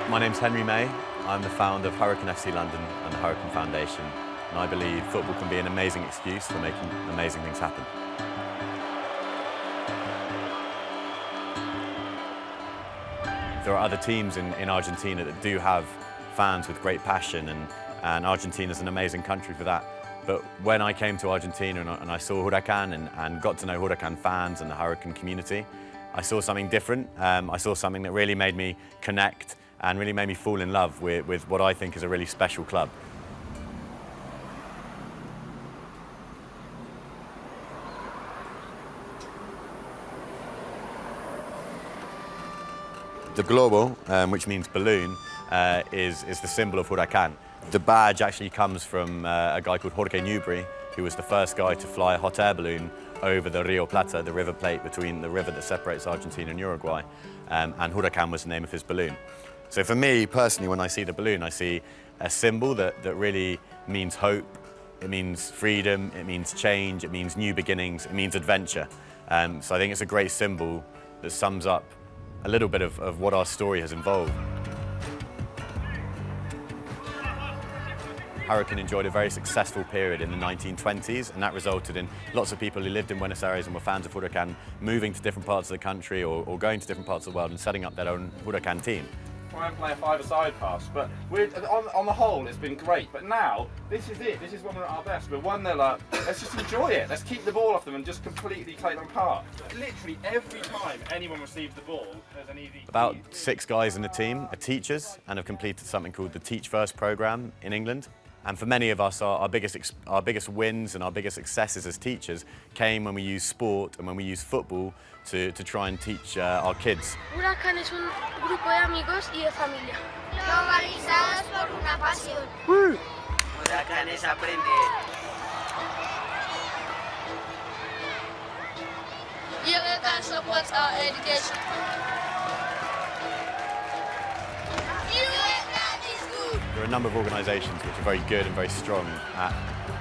My name's Henry May. I'm the founder of Huracan FC London and the Huracan Foundation, and I believe football can be an amazing excuse for making amazing things happen. There are other teams in Argentina that do have fans with great passion, and Argentina's an amazing country for that. But when I came to Argentina and I saw Huracan and got to know Huracan fans and the Huracan community, I saw something different. I saw something that really made me connect and really made me fall in love with what I think is a really special club. The globo, which means balloon, is the symbol of Huracan. The badge actually comes from a guy called Jorge Newbery, who was the first guy to fly a hot air balloon over the Rio Plata, the River Plate between the river that separates Argentina and Uruguay, and Huracan was the name of his balloon. So for me personally, when I see the balloon, I see a symbol that really means hope, it means freedom, it means change, it means new beginnings, it means adventure. So I think it's a great symbol that sums up a little bit of what our story has involved. Huracan enjoyed a very successful period in the 1920s, and that resulted in lots of people who lived in Buenos Aires and were fans of Huracan moving to different parts of the country or going to different parts of the world and setting up their own Huracan team. Try and play a five-a-side pass, but on the whole it's been great. But now, this is it, this is when we're at our best. We're 1-0 up, let's just enjoy it. Let's keep the ball off them and just completely play them apart. Literally every time anyone receives the ball, there's an easy... About 6 guys in the team are teachers and have completed something called the Teach First program in England. And for many of us, our biggest wins and our biggest successes as teachers came when we used sport and when we used football to try and teach our kids. Huracan es un grupo de amigos y de familia. Globalizados por una pasión. Huracan es aprender. Huracan supports our education. There are a number of organisations which are very good and very strong at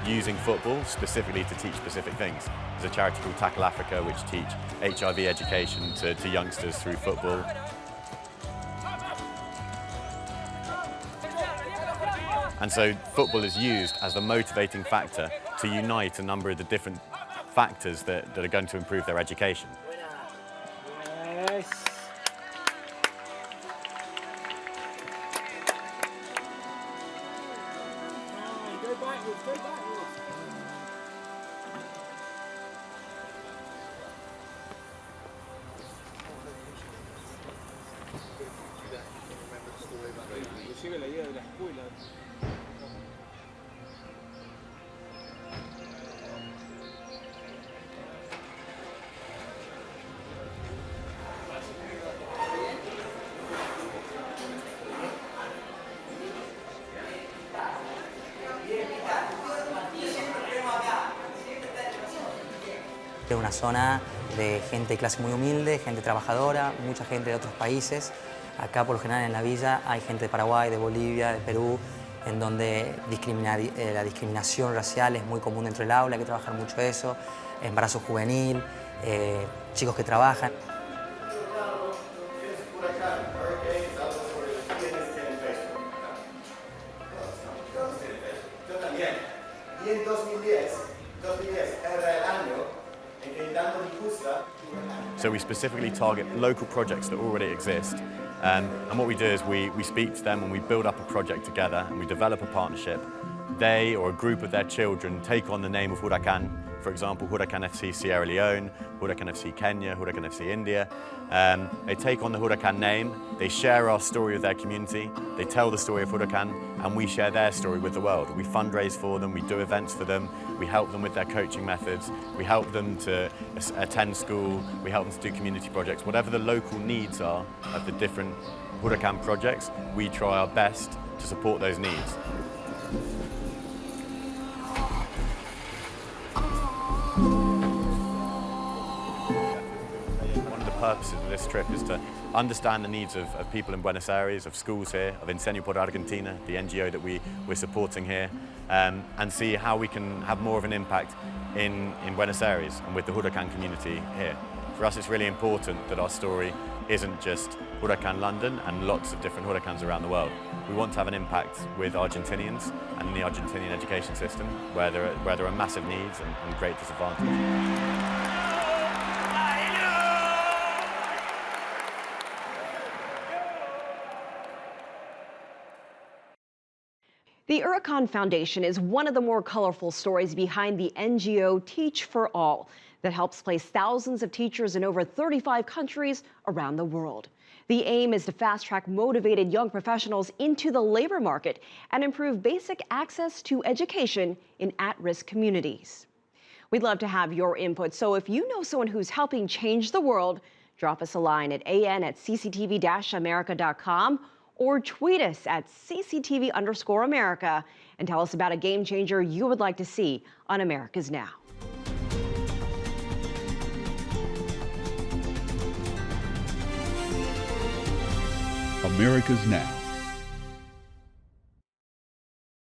using football specifically to teach specific things. There's a charity called Tackle Africa which teach HIV education to youngsters through football. And so football is used as the motivating factor to unite a number of the different factors that are going to improve their education. Go backwards. Inclusive la idea de la escuela. Es una zona de gente de clase muy humilde, gente trabajadora, mucha gente de otros países. Acá por lo general en la villa hay gente de Paraguay, de Bolivia, de Perú, en donde la discriminación racial es muy común dentro del aula, hay que trabajar mucho eso, embarazo juvenil, chicos que trabajan. Y en 2010 era el año en que dando disgusta. So we specifically target local projects that already exist, and what we do is we speak to them and we build up a project together and we develop a partnership. They or a group of their children take on the name of Huracan, for example, Huracan FC Sierra Leone, Huracan FC Kenya, Huracan FC India. They take on the Huracan name, they share our story with their community, they tell the story of Huracan, and we share their story with the world. We fundraise for them, we do events for them, we help them with their coaching methods, we help them to attend school, we help them to do community projects. Whatever the local needs are of the different Huracan projects, we try our best to support those needs. The purpose of this trip is to understand the needs of people in Buenos Aires, of schools here, of Enseño por Argentina, the NGO that we're supporting here, and see how we can have more of an impact in Buenos Aires and with the Huracan community here. For us it's really important that our story isn't just Huracan London and lots of different Huracans around the world. We want to have an impact with Argentinians and the Argentinian education system where there are massive needs and great disadvantage. The Huracan Foundation is one of the more colorful stories behind the NGO Teach for All that helps place thousands of teachers in over 35 countries around the world. The aim is to fast-track motivated young professionals into the labor market and improve basic access to education in at-risk communities. We'd love to have your input, so if you know someone who's helping change the world, drop us a line at an@cctv-america.com or tweet us at cctv_America and tell us about a game changer you would like to see on America's Now. America's Now